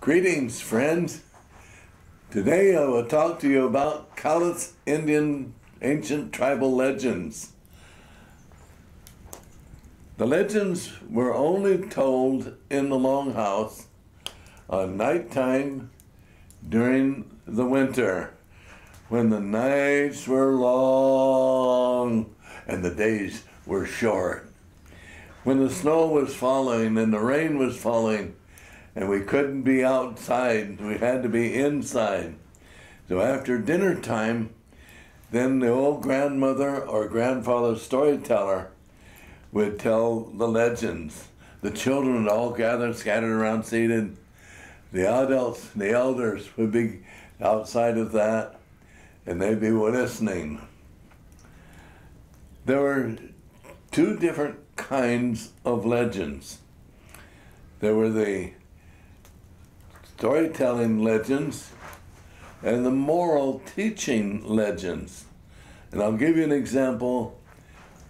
Greetings, friends. Today I will talk to you about Cowlitz Indian ancient tribal legends. The legends were only told in the longhouse on nighttime during the winter, when the nights were long and the days were short. When the snow was falling and the rain was falling and we couldn't be outside, we had to be inside. So after dinner time, then the old grandmother or grandfather storyteller would tell the legends. The children would all gather, scattered around, seated. The adults, the elders would be outside of that, and they'd be listening. There were two different kinds of legends. There were the storytelling legends and the moral teaching legends. And I'll give you an example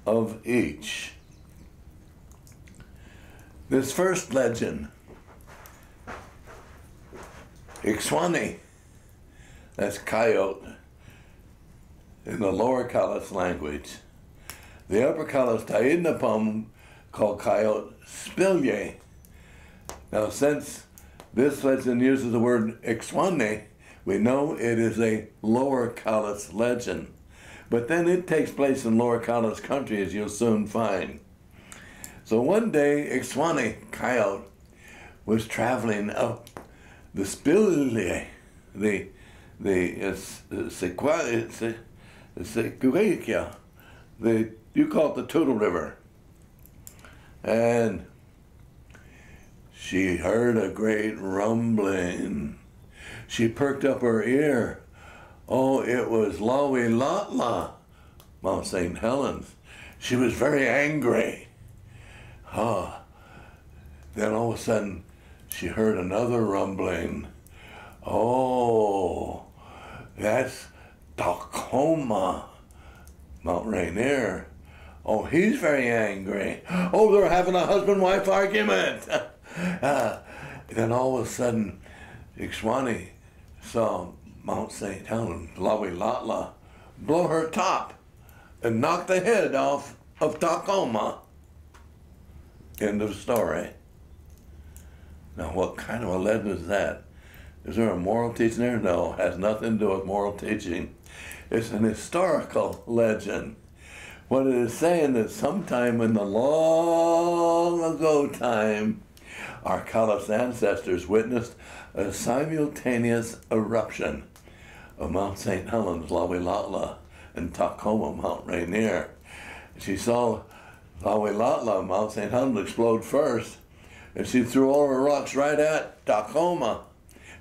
of each. This first legend, Ixwani, that's coyote in the lower Cowlitz language. The upper Cowlitz Taidnapum called coyote spilye. Now, since this legend uses the word Ixwani, we know it is a lower Cowlitz legend. But then it takes place in lower Cowlitz country, as you'll soon find. So one day, Ixwani coyote was traveling up the spilye, you call it the Tootle River. And she heard a great rumbling. She perked up her ear. Oh, it was Lawilotla, Mount St. Helens. She was very angry. Then all of a sudden, she heard another rumbling. Oh, that's Tacoma, Mount Rainier. Oh, he's very angry. Oh, they're having a husband-wife argument. Then all of a sudden, Ixwani saw Mount St. Helens, Lawilotla, blow her top and knock the head off of Tacoma. End of story. Now, what kind of a legend is that? Is there a moral teaching there? No, it has nothing to do with moral teaching. It's an historical legend. What it is saying is sometime in the long ago time, our Cowlitz ancestors witnessed a simultaneous eruption of Mount St. Helens, Lawilotla, and Tacoma, Mount Rainier. She saw Lawilotla, Mount St. Helens, explode first, and she threw all her rocks right at Tacoma.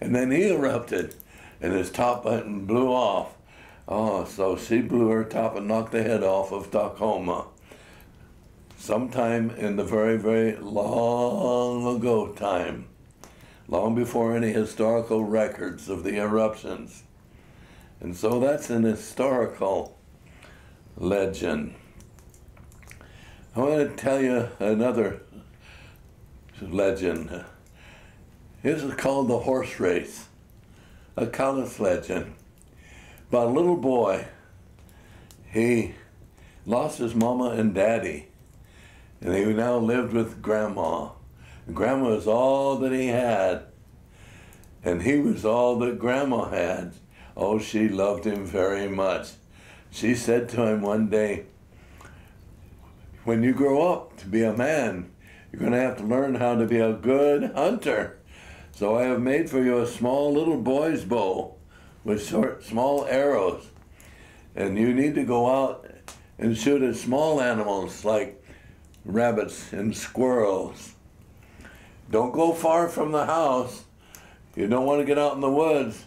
And then he erupted, and his top button blew off. Oh, so she blew her top and knocked the head off of Tacoma. Sometime in the very, very long ago time, long before any historical records of the eruptions. And so that's an historical legend. I want to tell you another legend. This is called the horse race, a Cowlitz legend. About a little boy, he lost his mama and daddy, and he now lived with grandma. And grandma was all that he had, and he was all that grandma had. Oh, she loved him very much. She said to him one day, when you grow up to be a man, you're going to have to learn how to be a good hunter. So I have made for you a small little boy's bow with short, small arrows. And you need to go out and shoot at small animals like rabbits and squirrels. Don't go far from the house. You don't want to get out in the woods.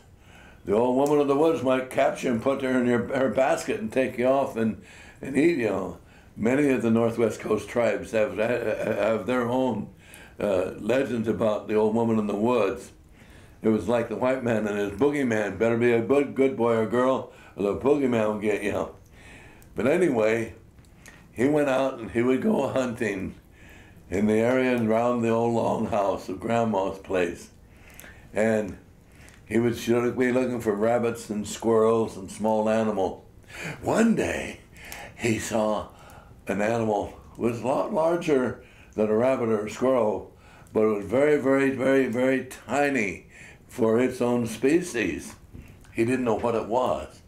The old woman of the woods might capture you and put her in her basket and take you off and eat you. Many of the Northwest Coast tribes have their own legends about the old woman in the woods. It was like the white man and his boogeyman. Better be a good boy or girl, or the boogeyman will get you. But anyway, he went out and he would go hunting in the area around the old longhouse of Grandma's place. and he would be looking for rabbits and squirrels and small animals. One day, he saw an animal was a lot larger than a rabbit or a squirrel, but it was very, very, very, very tiny for its own species. He didn't know what it was.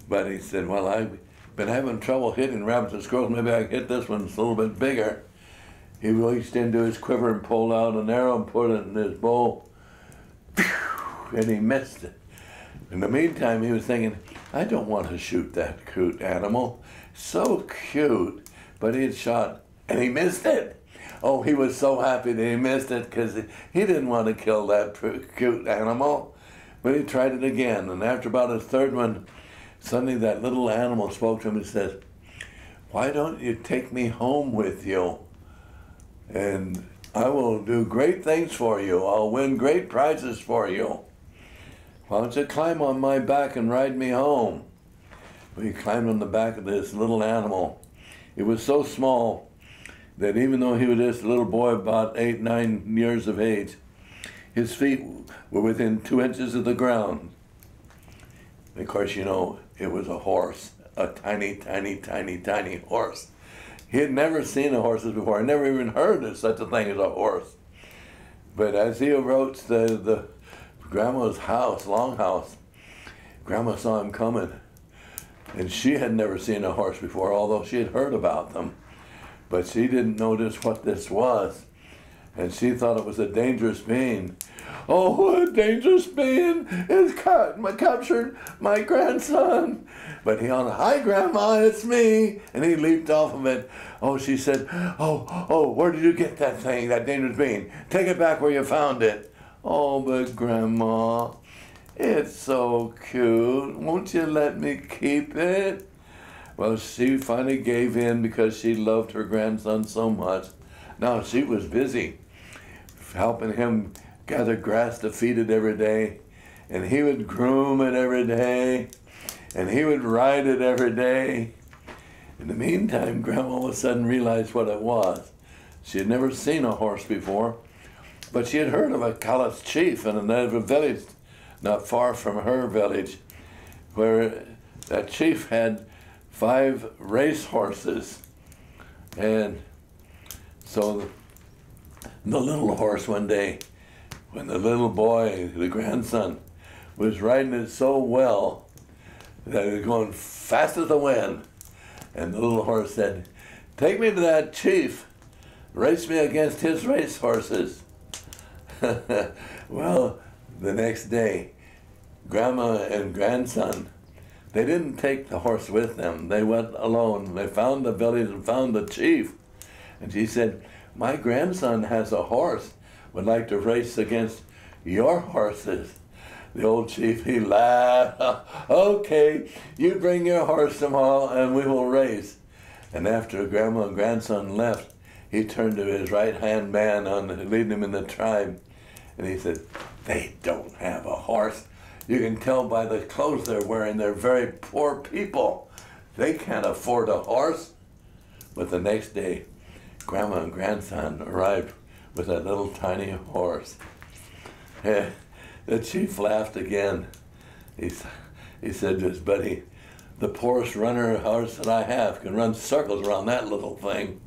But he said, well, I've been having trouble hitting rabbits and squirrels. Maybe I can hit this one. It's a little bit bigger. He reached into his quiver and pulled out an arrow and put it in his bow. And he missed it. In the meantime, he was thinking, I don't want to shoot that cute animal. So cute. But he had shot, and he missed it. Oh, he was so happy that he missed it because he didn't want to kill that cute animal. But he tried it again, and after about his third one, suddenly that little animal spoke to him and said, why don't you take me home with you? And I will do great things for you. I'll win great prizes for you. Why don't you climb on my back and ride me home? Well, he climbed on the back of this little animal. It was so small that even though he was just a little boy about 8, 9 years of age, his feet were within 2 inches of the ground. Of course, you know, it was a horse, a tiny, tiny, tiny, tiny horse. He had never seen a horse before. I never even heard of such a thing as a horse. But as he approached the grandma's house, longhouse, grandma saw him coming. And she had never seen a horse before, although she had heard about them. But she didn't notice what this was. And she thought it was a dangerous being. Oh, a dangerous being has captured my grandson. But he yelled, hi, Grandma, it's me. And he leaped off of it. Oh, she said, oh, where did you get that thing, that dangerous being? Take it back where you found it. Oh, but Grandma, it's so cute. Won't you let me keep it? Well, she finally gave in because she loved her grandson so much. Now, she was busy helping him gather grass to feed it every day. And he would groom it every day. And he would ride it every day. In the meantime, Grandma all of a sudden realized what it was. She had never seen a horse before, but she had heard of a Cowlitz chief in another village not far from her village, where that chief had 5 race horses. And so the little horse one day, when the little boy, the grandson, was riding it so well that it was going fast as the wind, and the little horse said, take me to that chief, race me against his race horses. Well, the next day, Grandma and grandson, they didn't take the horse with them. They went alone. They found the village and found the chief. And she said, my grandson has a horse, would like to race against your horses. The old chief, he laughed. Okay, you bring your horse tomorrow and we will race. And after Grandma and grandson left, he turned to his right-hand man leading him in the tribe. And he said, they don't have a horse. You can tell by the clothes they're wearing, they're very poor people. They can't afford a horse. But the next day, Grandma and grandson arrived with a little tiny horse. The chief laughed again. He said to his buddy, the poorest runner horse that I have can run circles around that little thing.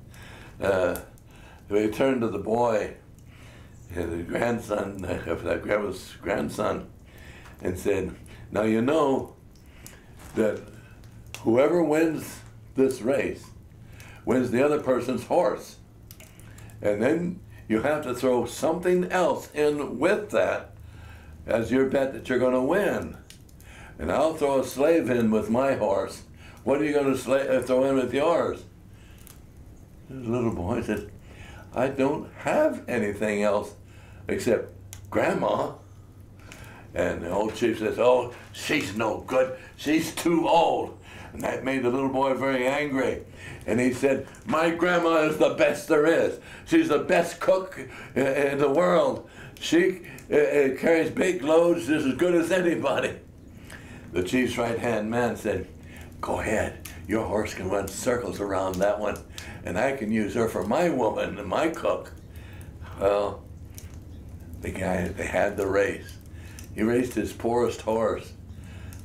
He turned to the boy, the grandson, that Grandma's grandson, and said, now you know that whoever wins this race wins the other person's horse. And then you have to throw something else in with that as your bet that you're going to win. And I'll throw a slave in with my horse. What are you going to throw in with yours? This little boy said, I don't have anything else except Grandma. And the old chief says, oh, she's no good. She's too old. And that made the little boy very angry. And he said, my grandma is the best there is. She's the best cook in the world. She carries big loads just as good as anybody. The chief's right-hand man said, go ahead. Your horse can run circles around that one, and I can use her for my woman and my cook. Well, they had the race. He raced his poorest horse.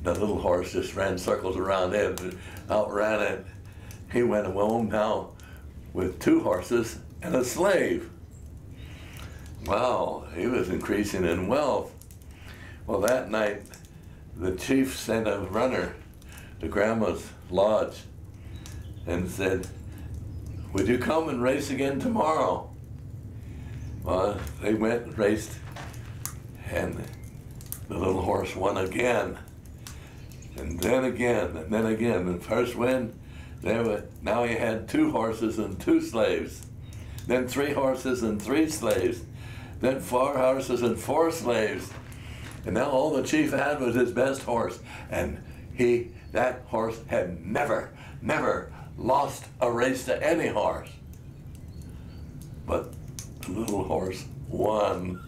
The little horse just ran circles around it, outran it. He went home now with 2 horses and a slave. Wow, he was increasing in wealth. Well, that night, the chief sent a runner to Grandma's lodge and said, "Would you come and race again tomorrow?" Well, they went and raced, and the little horse won again. And then again, and then again. The first win, now he had 2 horses and 2 slaves. Then 3 horses and 3 slaves. Then 4 horses and 4 slaves. And now all the chief had was his best horse. And that horse had never lost a race to any horse. But the little horse won.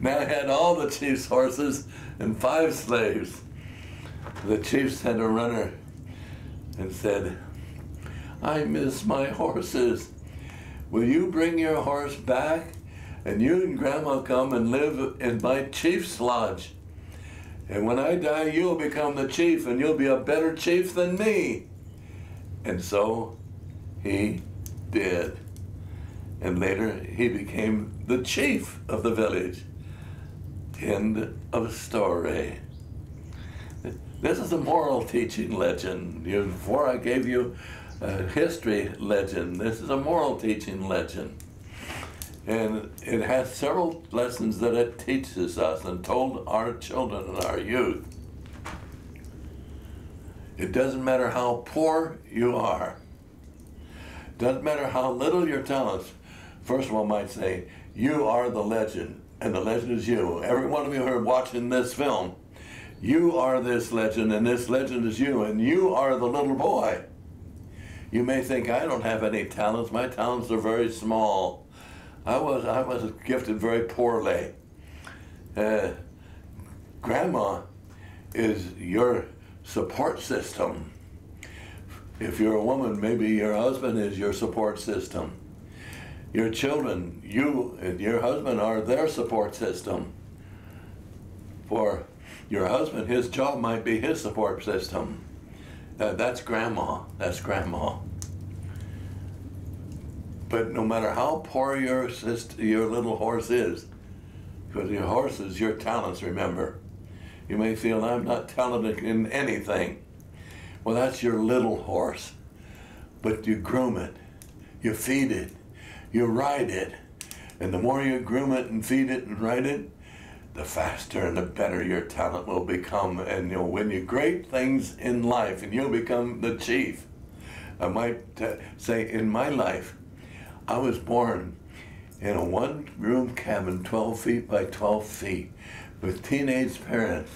Now he had all the chief's horses and 5 slaves. The chief sent a runner and said, "I miss my horses. Will you bring your horse back, and you and Grandma come and live in my chief's lodge? And when I die, you'll become the chief, and you'll be a better chief than me." And so he did. And later he became the chief of the village. End of story. This is a moral teaching legend. Before I gave you a history legend, this is a moral teaching legend. And it has several lessons that it teaches us and told our children and our youth. It doesn't matter how poor you are. It doesn't matter how little your talents. First of all, I might say, you are the legend, and the legend is you. Every one of you who are watching this film, you are this legend, and this legend is you, and you are the little boy. You may think, I don't have any talents. My talents are very small. I was gifted very poorly. Grandma is your support system. If you're a woman, maybe your husband is your support system. Your children, you and your husband are their support system. For your husband, his job might be his support system. That's Grandma. That's Grandma. But no matter how poor your little horse is, because your horse is your talents, remember. You may feel, I'm not talented in anything. Well, that's your little horse. But you groom it, you feed it, you ride it. And the more you groom it and feed it and ride it, the faster and the better your talent will become. And you'll win you great things in life, and you'll become the chief. I might say, in my life, I was born in a one-room cabin, 12 feet by 12 feet, with teenage parents.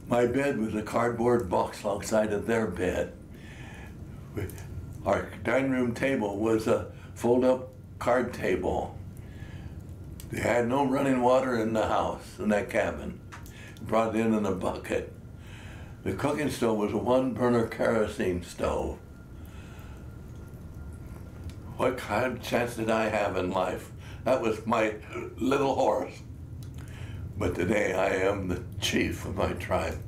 My bed was a cardboard box alongside of their bed. Our dining room table was a fold-up card table. They had no running water in the house, in that cabin. Brought it in a bucket. The cooking stove was a one-burner kerosene stove. What kind of chance did I have in life? That was my little horse. But today I am the chief of my tribe.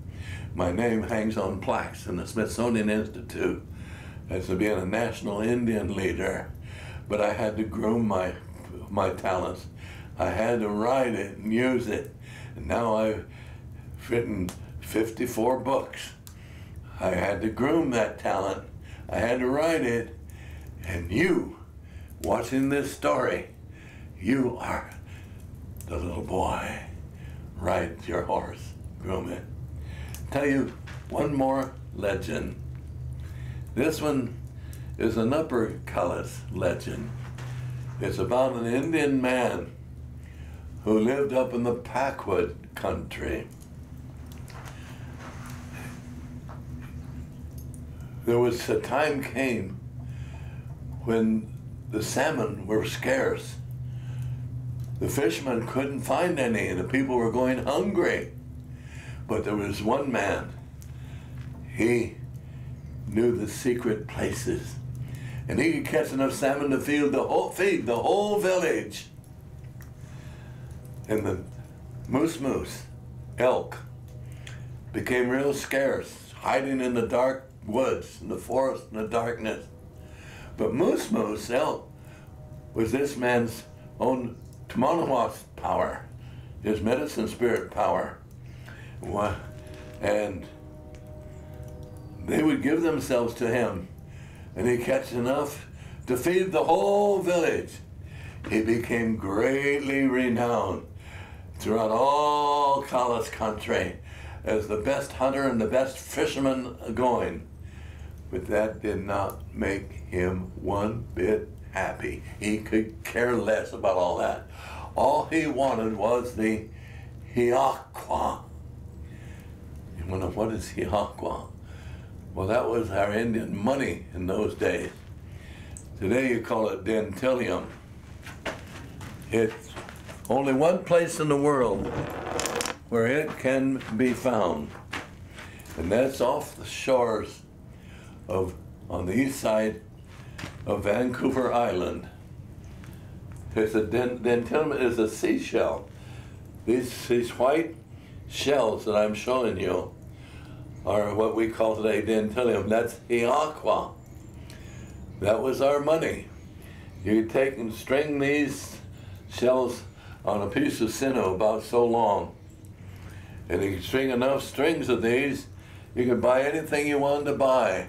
My name hangs on plaques in the Smithsonian Institute as to being a national Indian leader. But I had to groom my talents. I had to write it and use it. And now I've written 54 books. I had to groom that talent. I had to write it. And you, watching this story, you are the little boy. Ride your horse, groom it. Tell you one more legend. This one is an Upper Cowlitz legend. It's about an Indian man who lived up in the Packwood country. There was a time came when the salmon were scarce. The fishermen couldn't find any, and the people were going hungry. But there was one man. He knew the secret places, and he could catch enough salmon to feed the whole village. And the moose, elk, became real scarce, hiding in the dark woods, in the forest, in the darkness. But moose, elk, was this man's own Tamanawat's power, his medicine spirit power. And they would give themselves to him, and he catch enough to feed the whole village. He became greatly renowned throughout all Cowlitz country as the best hunter and the best fisherman going. But that did not make him one bit happy. He could care less about all that. All he wanted was the hiaqua. You wonder, what is hiaqua? Well, that was our Indian money in those days. Today you call it dentillium. It's only one place in the world where it can be found, and that's off the shores on the east side of Vancouver Island. It's dentillium is a seashell. These white shells that I'm showing you are what we call today dentillium. That's hiaqua. That was our money. You take and string these shells on a piece of sinew about so long, and you string enough strings of these, you can buy anything you wanted to buy.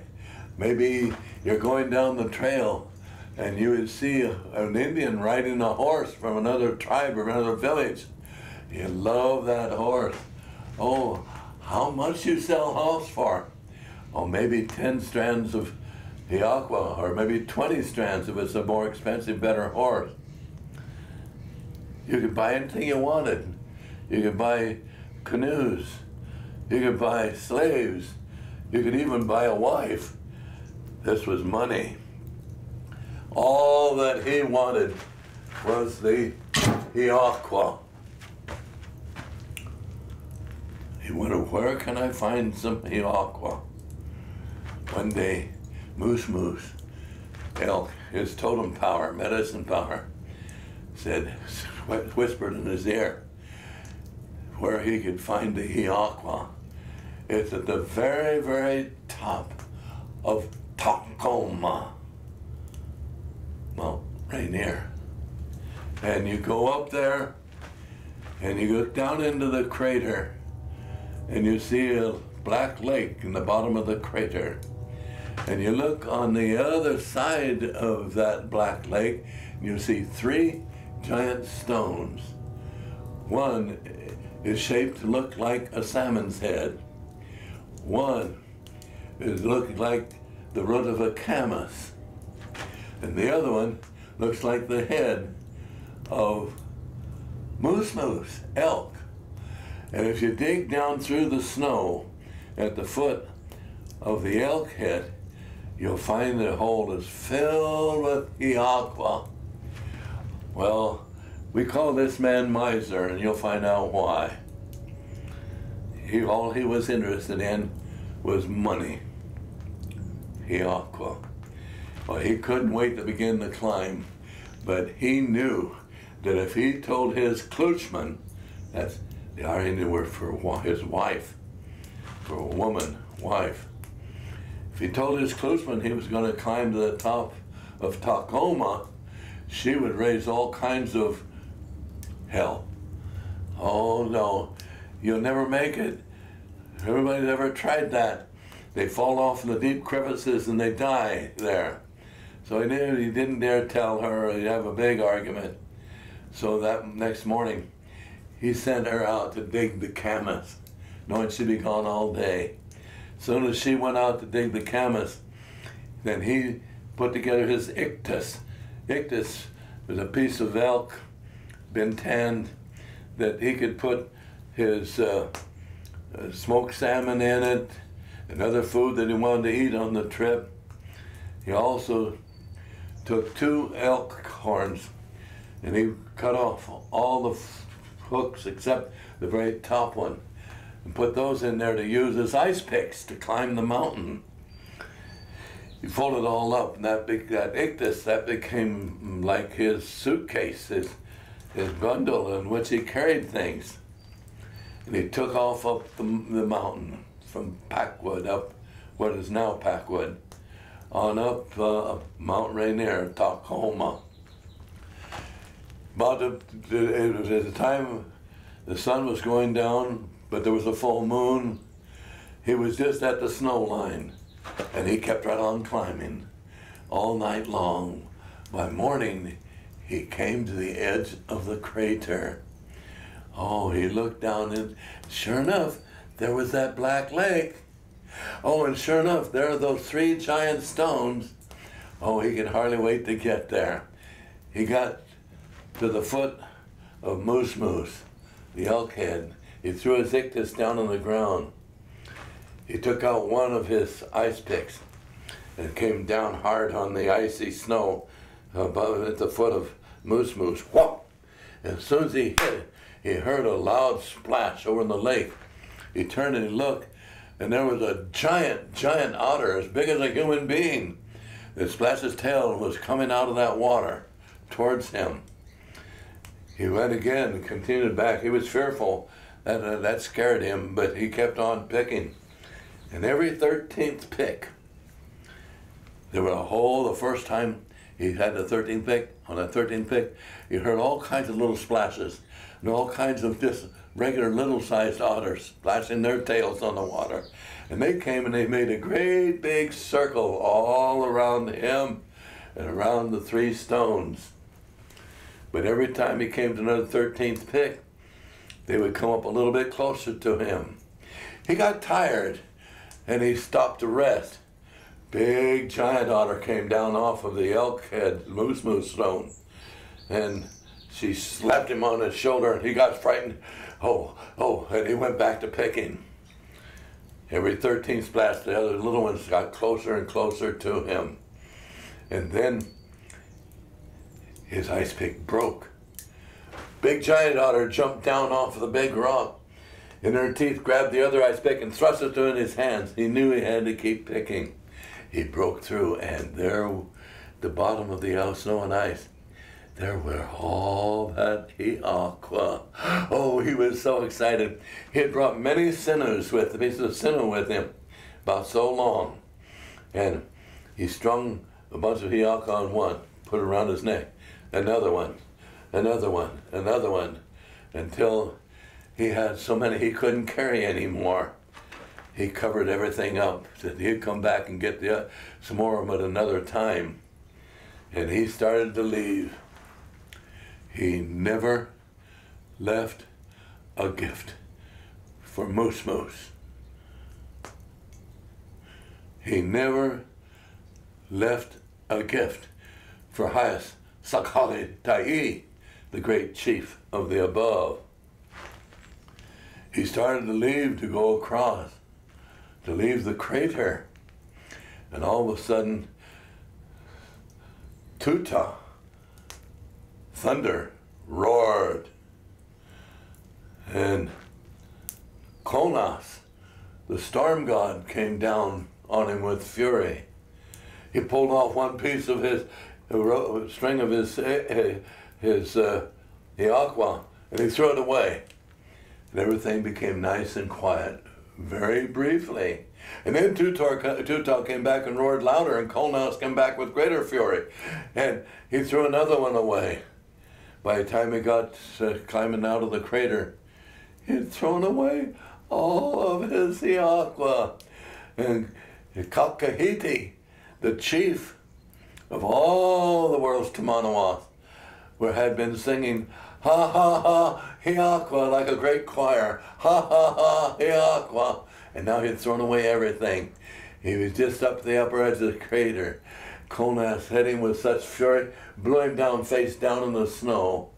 Maybe you're going down the trail and you would see an Indian riding a horse from another tribe or another village. You love that horse. Oh, how much you sell horse for? Oh, maybe 10 strands of hiaqua, or maybe 20 strands if it's a more expensive, better horse. You could buy anything you wanted. You could buy canoes. You could buy slaves. You could even buy a wife. This was money. All that he wanted was the hiaqua. He wondered, where can I find some hiaqua? One day, Moose, elk, his totem power, medicine power, whispered in his ear where he could find the hiaqua. It's at the very, very top of Tacoma, Mount Rainier. And you go up there and you go down into the crater and you see a black lake in the bottom of the crater. And you look on the other side of that black lake and you see 3 giant stones. One is shaped to look like a salmon's head. One is looking like the root of a camas. And the other one looks like the head of moose, elk. And if you dig down through the snow at the foot of the elk head, you'll find the hole is filled with hiaqua. Well, we call this man miser, and you'll find out why. All he was interested in was money. Hiaqua. Well, he couldn't wait to begin the climb, but he knew that if he told his kloochman, that's the Indian word for his wife, for a woman, wife. If he told his kloochman he was going to climb to the top of Tacoma, she would raise all kinds of hell. Oh no, you'll never make it. Everybody's ever tried that. They fall off in the deep crevices and they die there. So he knew he didn't dare tell her, or he'd have a big argument. So that next morning, he sent her out to dig the camas, knowing she'd be gone all day. As soon as she went out to dig the camas, then he put together his ictus. Ictus was a piece of elk, been tanned, that he could put his smoked salmon in it, and other food that he wanted to eat on the trip. He also took 2 elk horns and he cut off all the hooks except the very top one and put those in there to use as ice picks to climb the mountain. He folded it all up, and that ictus, that became like his suitcase, his bundle in which he carried things. And he took off up the mountain from Packwood, up what is now Packwood, on up Mount Rainier, Tacoma. About at the time the sun was going down, but there was a full moon, he was just at the snow line, and he kept right on climbing all night long. By morning, he came to the edge of the crater. Oh, he looked down, and sure enough, there was that black lake. Oh, and sure enough, there are those 3 giant stones. Oh, he could hardly wait to get there. He got to the foot of Moose Moose, the elk head. He threw his ictus down on the ground. He took out one of his ice picks and came down hard on the icy snow above at the foot of Moose Moose. Whoop! As soon as he hit it, he heard a loud splash over in the lake. He turned and he looked, and there was a giant otter as big as a human being that splashed his tail and was coming out of that water towards him. He went again and continued back. He was fearful. That scared him, but he kept on picking. And every 13th pick, there was a hole. The first time he had the 13th pick, on that 13th pick, he heard all kinds of little splashes and all kinds of just regular little-sized otters splashing their tails on the water. And they came and they made a great big circle all around him and around the 3 stones. But every time he came to another 13th pick, they would come up a little bit closer to him. He got tired and he stopped to rest. Big giant otter came down off of the elk head Moose Moose stone, and she slapped him on his shoulder and he got frightened. Oh, and he went back to picking. Every 13th splash, the other little ones got closer and closer to him. And then his ice pick broke. Big giant otter jumped down off of the big rock, and her teeth grabbed the other ice pick and thrust it in his hands. He knew he had to keep picking. He broke through, and there, the bottom of the snow and ice, there were all that hiaqua. Oh, he was so excited. He had brought many sinews with him, pieces of sinew with him, about so long. And he strung a bunch of hiaqua on one, put it around his neck, another one, another one, another one, until he had so many he couldn't carry anymore. He covered everything up. Said he'd come back and get some more of them at another time. And he started to leave. He never left a gift for Moose Moose. He never left a gift for Hias Sakhali Tai, the great chief of the above. He started to leave to go across, to leave the crater. And all of a sudden, Tuta, thunder, roared. And Konas, the storm god, came down on him with fury. He pulled off one piece of his string of his hiaqua, and he threw it away. And everything became nice and quiet, very briefly. And then Tuta came back and roared louder, and Konas came back with greater fury. And he threw another one away. By the time he got climbing out of the crater, he had thrown away all of his hiaqua. And Kakahiti, the chief of all the world's Tamanawas, had been singing, ha ha ha, hiaqua, like a great choir, ha ha ha, hiaqua. And now he had thrown away everything. He was just up the upper edge of the crater. Konas hit him with such fury, blew him down face down in the snow,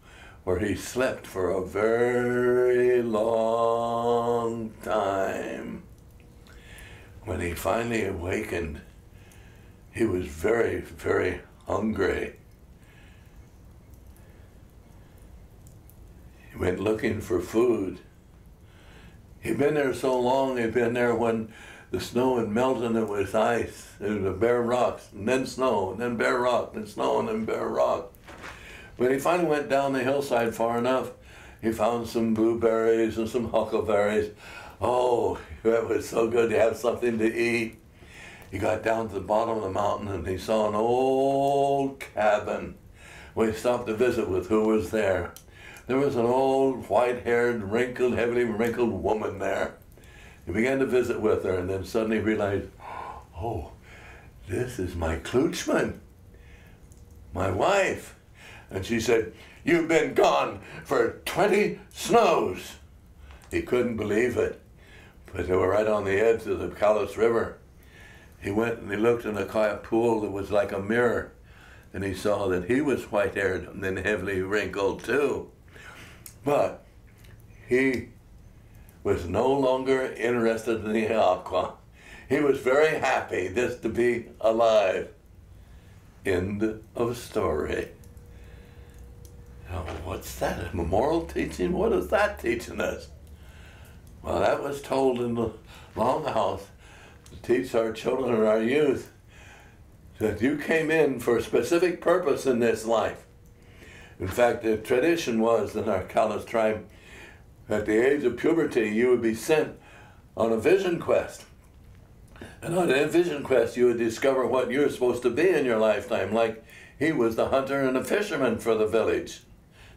where he slept for a very long time. When he finally awakened, he was very, very hungry. He went looking for food. He'd been there so long, he'd been there when the snow had melted and it was ice, and the bare rocks, and then snow, and then bare rock, and snow, and then bare rock. When he finally went down the hillside far enough, he found some blueberries and some huckleberries. Oh, that was so good to have something to eat. He got down to the bottom of the mountain and he saw an old cabin. We stopped to visit with who was there. There was an old, white-haired, wrinkled, heavily wrinkled woman there. He began to visit with her and then suddenly realized, oh, this is my Klutschman, my wife. And she said, you've been gone for 20 snows. He couldn't believe it, but they were right on the edge of the Cowlitz River. He went and he looked in a quiet pool that was like a mirror, and he saw that he was white-haired and then heavily wrinkled too. But he was no longer interested in the aqua. He was very happy just to be alive. End of story. Now, what's that? A moral teaching? What is that teaching us? Well, that was told in the Longhouse to teach our children and our youth that you came in for a specific purpose in this life. In fact, the tradition was in our Cowlitz tribe, at the age of puberty, you would be sent on a vision quest. And on that vision quest, you would discover what you were supposed to be in your lifetime, like he was the hunter and the fisherman for the village,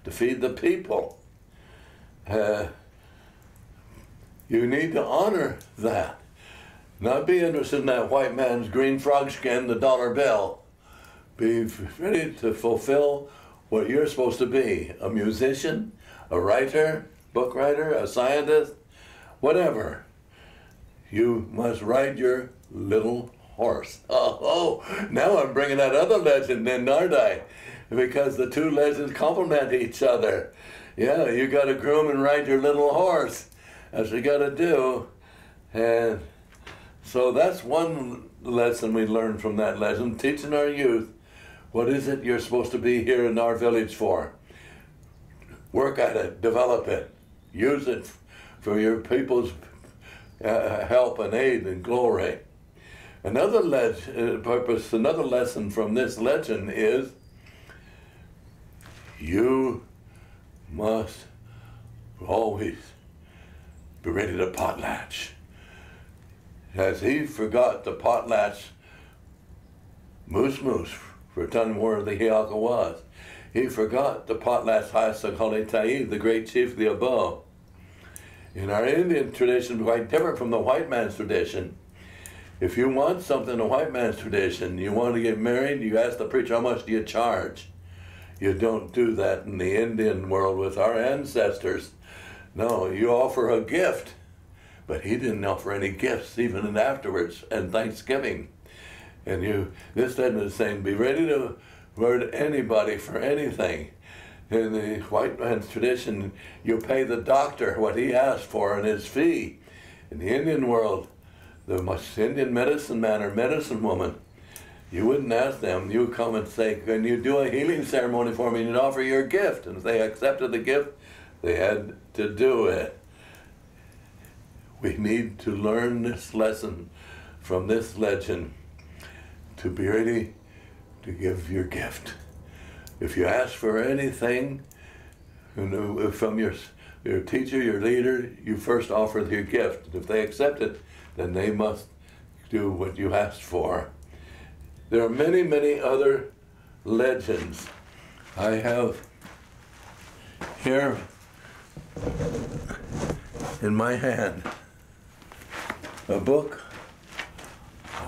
to feed the people. You need to honor that. Not be interested in that white man's green frog skin, the dollar bill. Be ready to fulfill what you're supposed to be, a musician, a writer, book writer, a scientist, whatever. You must ride your little horse. Oh, now I'm bringing that other legend in, aren't I? Because the two legends complement each other. Yeah, you got to groom and ride your little horse. That's what you got to do. And so that's one lesson we learned from that legend, teaching our youth, what is it you're supposed to be here in our village for? Work at it, develop it, use it for your people's help and aid and glory. Another lesson from this legend is you must always be ready to potlatch. As he forgot to potlatch Moose for telling where the Hiaka was, he forgot to potlatch Storyteller, the great chief of the above. In our Indian tradition, quite different from the white man's tradition. If you want something in the white man's tradition, you want to get married, you ask the preacher, how much do you charge? You don't do that in the Indian world with our ancestors. No, you offer a gift. But he didn't offer any gifts even afterwards and Thanksgiving. And this statement is saying, be ready to word anybody for anything. In the white man's tradition, you pay the doctor what he asked for in his fee. In the Indian world, the Indian medicine man or medicine woman, you wouldn't ask them. You would come and say, can you do a healing ceremony for me? And you'd offer your gift. And if they accepted the gift, they had to do it. We need to learn this lesson from this legend to be ready to give your gift. If you ask for anything from your teacher, your leader, you first offer your gift. If they accept it, then they must do what you asked for. There are many, many other legends. I have here in my hand a book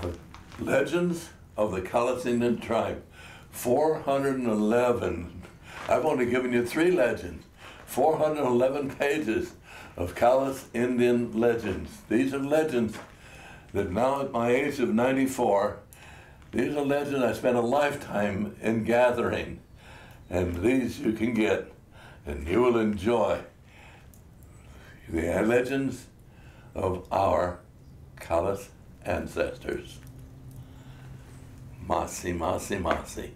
of Legends of the Cowlitz Indian Tribe. 411. I've only given you 3 legends. 411 pages of Cowlitz Indian legends. These are legends that now at my age of 94, these are legends I spent a lifetime in gathering. And these you can get, and you will enjoy the legends of our Cowlitz ancestors. Masi, masi, masi.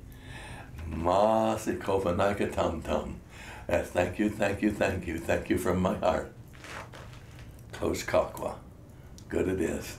Masi kofanaika tum tum. Thank you, thank you, thank you. Thank you from my heart. Close Kakwa. Good it is.